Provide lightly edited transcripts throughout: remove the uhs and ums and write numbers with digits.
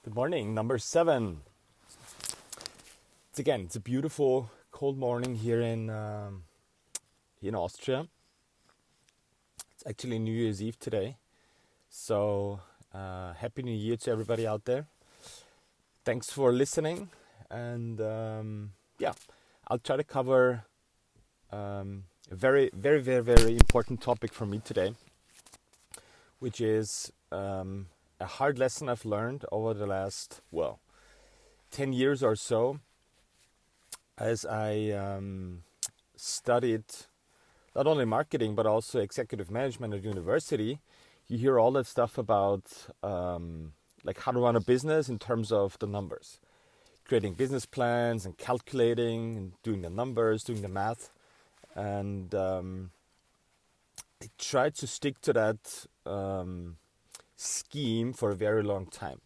Good morning, number 7. It's a beautiful cold morning here in Austria. It's actually New Year's Eve today, so Happy New Year to everybody out there. Thanks for listening, and I'll try to cover a very, very, very, very important topic for me today, which is a hard lesson I've learned over the last 10 years or so, as I studied not only marketing but also executive management at university. You hear all that stuff about like how to run a business in terms of the numbers, creating business plans and calculating and doing the numbers, doing the math. And I tried to stick to that scheme for a very long time.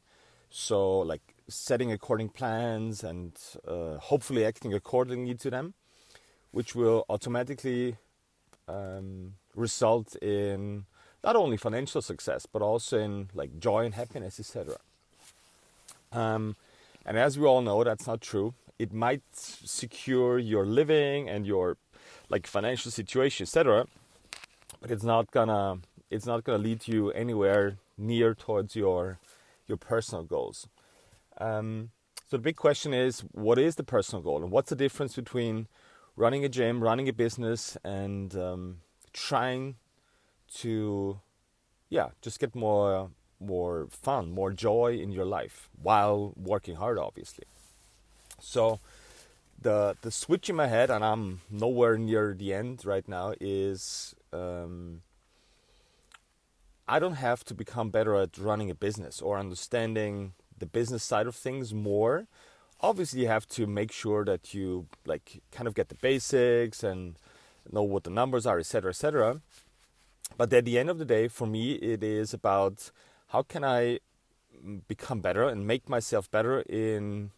So like setting according plans and hopefully acting accordingly to them, which will automatically result in not only financial success but also in like joy and happiness, etc. And as we all know, that's not true. It might secure your living and your like financial situation, etc., but it's not gonna lead you anywhere near towards your personal goals. So the big question is, what is the personal goal, and what's the difference between running a gym, running a business, and trying to, just get more fun, more joy in your life while working hard, obviously. So the switch in my head, and I'm nowhere near the end right now, is I don't have to become better at running a business or understanding the business side of things more. Obviously, you have to make sure that you like kind of get the basics and know what the numbers are, etc., etc. But at the end of the day, for me, it is about how can I become better and make myself better in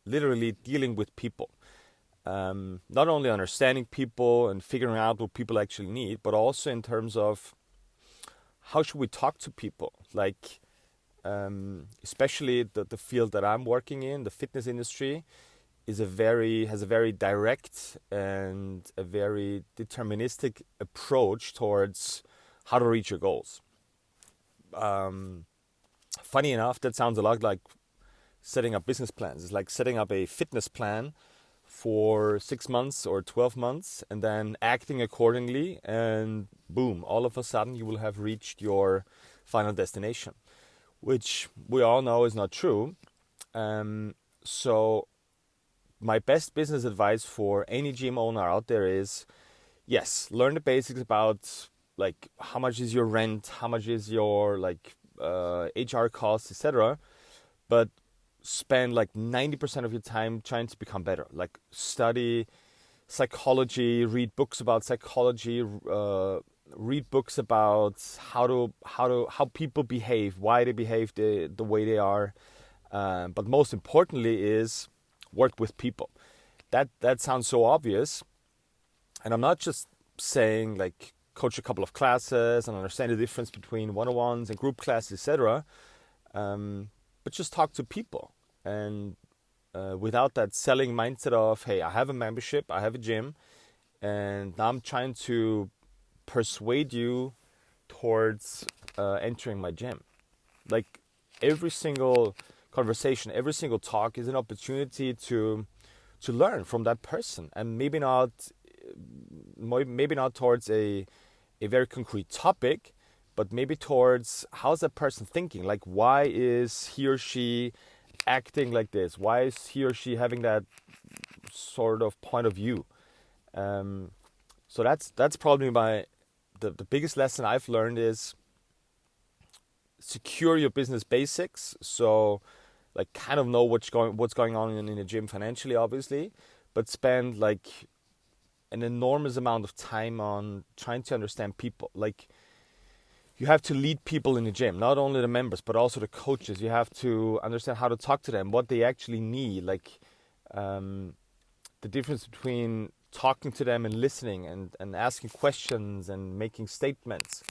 literally dealing with people. Not only understanding people and figuring out what people actually need, but also in terms of how should we talk to people? Like, especially the field that I'm working in, the fitness industry, has a very direct and a very deterministic approach towards how to reach your goals. Funny enough, that sounds a lot like setting up business plans. It's like setting up a fitness plan for 6 months or 12 months and then acting accordingly, and boom, all of a sudden you will have reached your final destination, which we all know is not true. So my best business advice for any gym owner out there is, yes, learn the basics about like how much is your rent, how much is your like HR costs, etc. But spend like 90% of your time trying to become better. Like study psychology, read books about psychology, read books about how people behave, why they behave the way they are. But most importantly is work with people. That sounds so obvious, and I'm not just saying like coach a couple of classes and understand the difference between one-on-ones and group classes, etc. But just talk to people, and without that selling mindset of, hey, I have a membership, I have a gym, and now I'm trying to persuade you towards entering my gym. Like every single conversation, every single talk is an opportunity to learn from that person, and maybe not towards a very concrete topic, but maybe towards how's that person thinking? Like, why is he or she acting like this? Why is he or she having that sort of point of view? So that's probably the biggest lesson I've learned is secure your business basics. So like kind of know what's going on in a gym financially, obviously, but spend like an enormous amount of time on trying to understand people. Like, you have to lead people in the gym, not only the members, but also the coaches. You have to understand how to talk to them, what they actually need, like the difference between talking to them and listening and asking questions and making statements.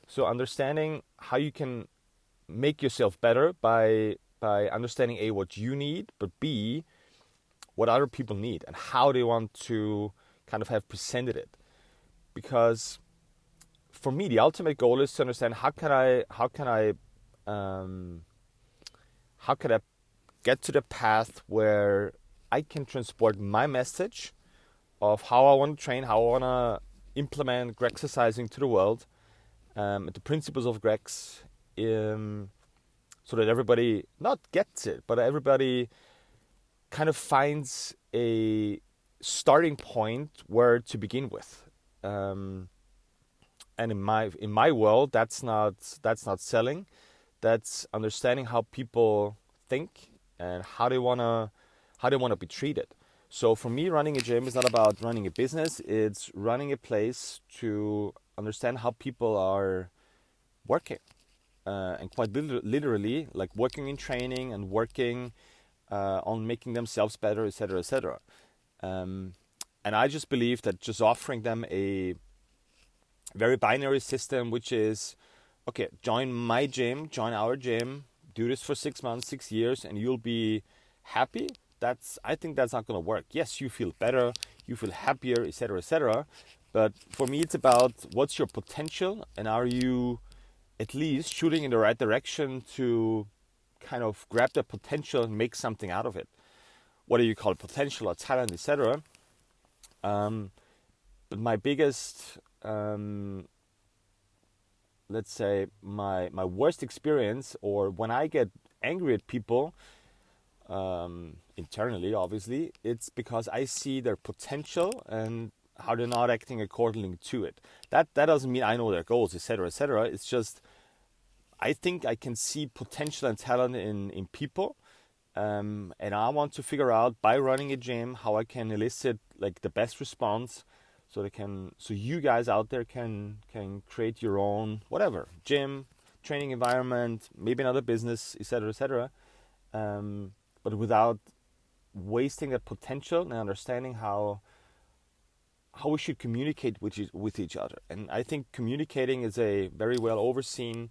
So understanding how you can make yourself better by by understanding A, what you need, but B, what other people need and how they want to kind of have presented it. Because for me, the ultimate goal is to understand how can I get to the path where I can transport my message of how I want to train, how I want to implement Grexercising to the world, the principles of Grex, so that everybody not gets it, but everybody kind of finds a starting point where to begin with. And in my world, that's not selling. That's understanding how people think and how they wanna be treated. So for me, running a gym is not about running a business. It's running a place to understand how people are working, and quite literally, like working in training and working on making themselves better, etc., etc. And I just believe that just offering them a very binary system, which is, okay, join my gym, join our gym, do this for 6 months, 6 years, and you'll be happy. I think that's not going to work. Yes, you feel better, you feel happier, etc., etc. But for me, it's about what's your potential, and are you at least shooting in the right direction to kind of grab that potential and make something out of it. Whether you call it potential or talent, etc. But my biggest, let's say, my worst experience, or when I get angry at people, internally, obviously, it's because I see their potential and how they're not acting accordingly to it. That doesn't mean I know their goals, etc., etc. It's just I think I can see potential and talent in people, and I want to figure out by running a gym how I can elicit like the best response, so you guys out there can create your own whatever gym, training environment, maybe another business, etc., etc. But without wasting that potential and understanding how we should communicate with each other. And I think communicating is a very well overseen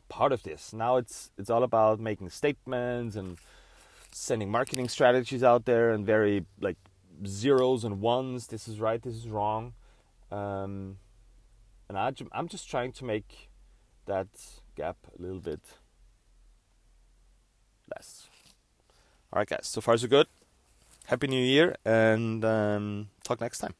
part of this. Now it's all about making statements and sending marketing strategies out there and very like zeros and ones. This is right, this is wrong. And I'm just trying to make that gap a little bit less. All right, guys. So far, so good. Happy New Year, and talk next time.